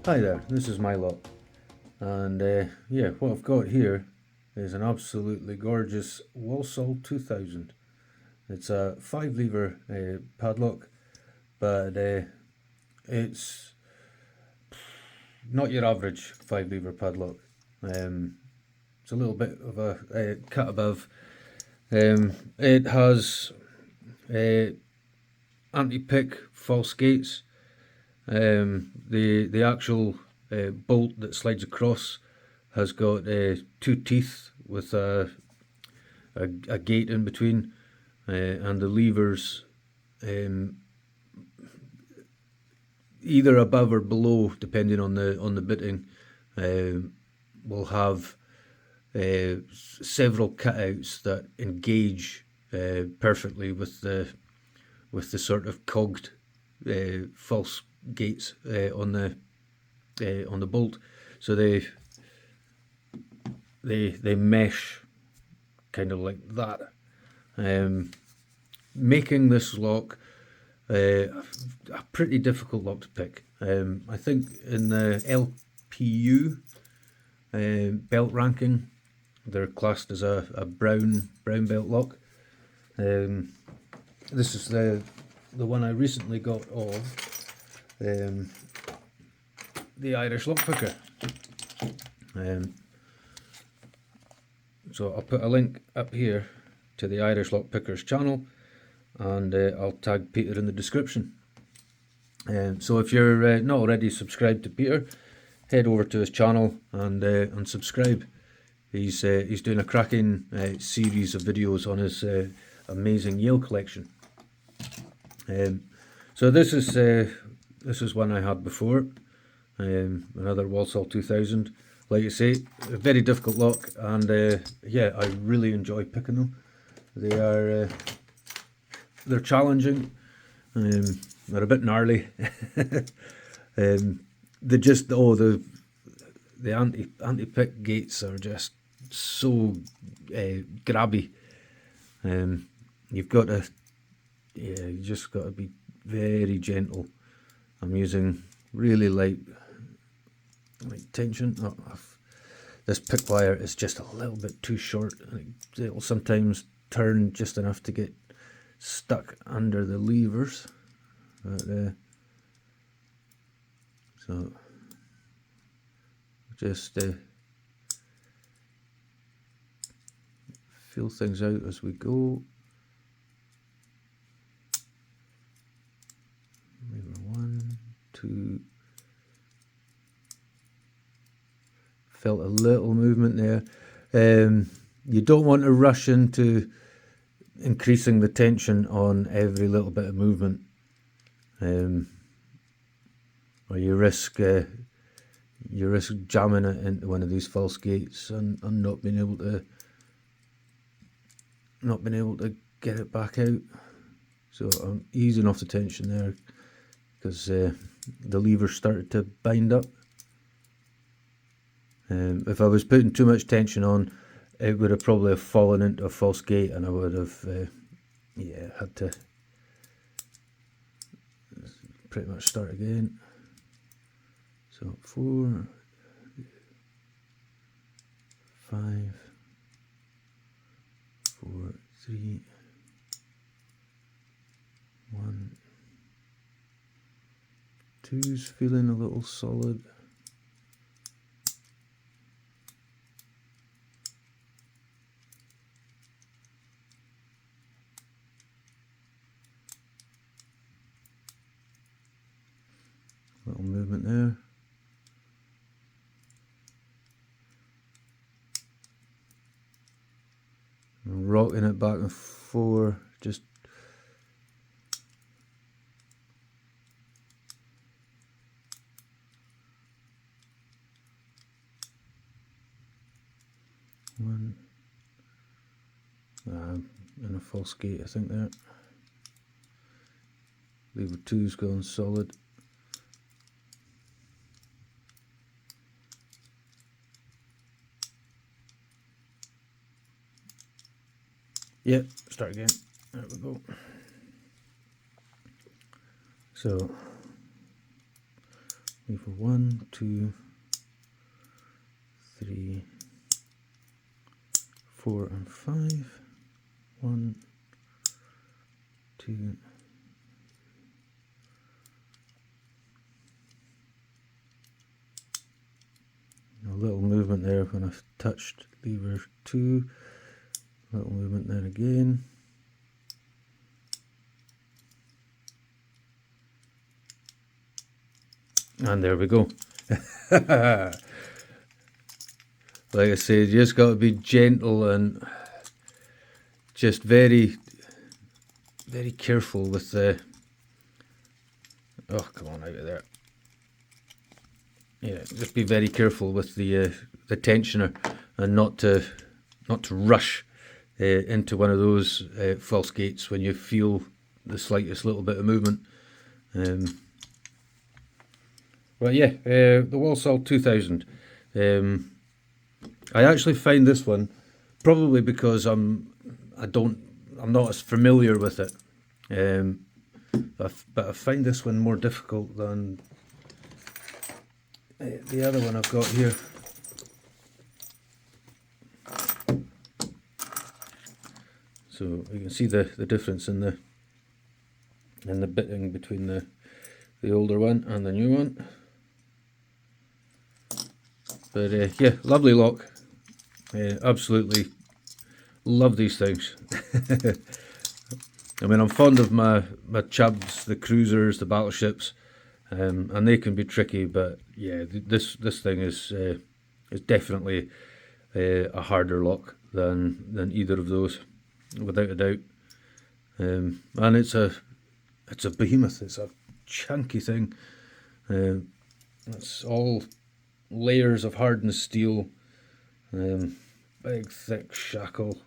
Hi there, this is my lot, and yeah, what I've got here is an absolutely gorgeous Walsall 2000. It's a 5 lever padlock, but it's not your average 5 lever padlock. Um, it's a little bit of a cut above. It has uh, anti-pick false gates. The actual bolt that slides across has got two teeth with a gate in between, and the levers um, either above or below, depending on the bitting, will have several cutouts that engage perfectly with the sort of cogged false gates on the bolt, so they mesh kind of like that, making this lock a pretty difficult lock to pick. I think in the LPU belt ranking, they're classed as a brown belt lock. This is the one I recently got of the Irish lockpicker. So I'll put a link up here to the Irish Lockpicker's channel, and I'll tag Peter in the description. So if you're not already subscribed to Peter, head over to his channel and subscribe. He's doing a cracking series of videos on his amazing Yale collection. So this is one I had before, another Walsall 2000. Like you say, a very difficult lock, and yeah, I really enjoy picking them. They're challenging. They're a bit gnarly. They just the anti pick gates are just so grabby. You've got to you just got to be very gentle. I'm using really light tension. This pick wire is just a little bit too short. It'll sometimes turn just enough to get stuck under the levers, but so just feel things out as we go. Lever 1, 2. Felt a little movement there. You don't want to rush into increasing the tension on every little bit of movement, or you risk jamming it into one of these false gates and not being able to get it back out. So I'm easing off the tension there because the lever started to bind up. If I was putting too much tension on, it would have probably fallen into a false gate, and I would have had to pretty much start again. So 4, 5, 4, 3, 1, 2's feeling a little solid. Little movement there. I'm rocking it back and forth, just one, and a false gate, I think there. Lever 2's going solid. Yep, start again. There we go. So lever 1, 2, 3, 4 and 5. 1, 2, a little movement there when I've touched lever 2, little movement there again. And there we go. Like I said, you just got to be gentle and just very, very careful with the... Oh, come on out of there. Yeah, just be very careful with the tensioner, and not to rush into one of those false gates when you feel the slightest little bit of movement. But yeah, the Walsall 2000. I actually find this one, probably because I'm not as familiar with it, but I find this one more difficult than the other one I've got here. So you can see the difference in the bitting between the older one and the new one. But yeah, lovely lock. Absolutely love these things. I mean, I'm fond of my chubs, the cruisers, the battleships, and they can be tricky. But yeah, this thing is definitely a harder lock than either of those, without a doubt. And it's a behemoth. It's a chunky thing. It's all layers of hardened steel, big thick shackle.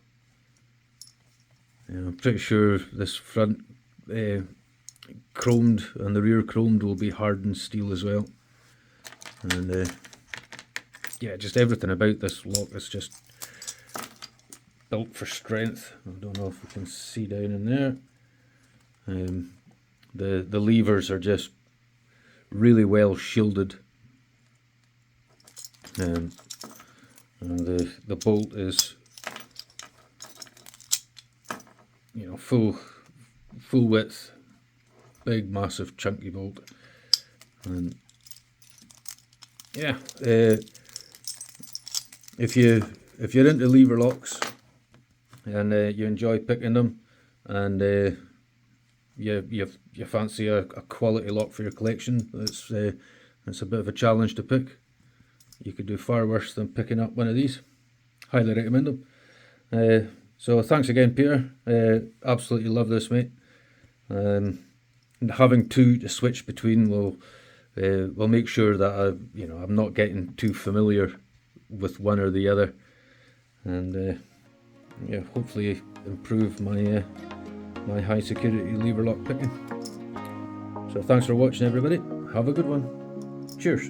I'm pretty sure this front chromed and the rear chromed will be hardened steel as well. And yeah, just everything about this lock is just built for strength. I don't know if you can see down in there. The levers are just really well shielded. And the bolt is, you know, full width, big massive chunky bolt. And yeah, if you're into lever locks and you enjoy picking them, and you fancy a quality lock for your collection, it's a bit of a challenge to pick. You could do far worse than picking up one of these. Highly recommend them. So thanks again, Peter. Absolutely love this, mate. And having two to switch between will make sure that I'm not getting too familiar with one or the other, and yeah, hopefully improve my my high security lever lock picking. So thanks for watching, everybody. Have a good one. Cheers.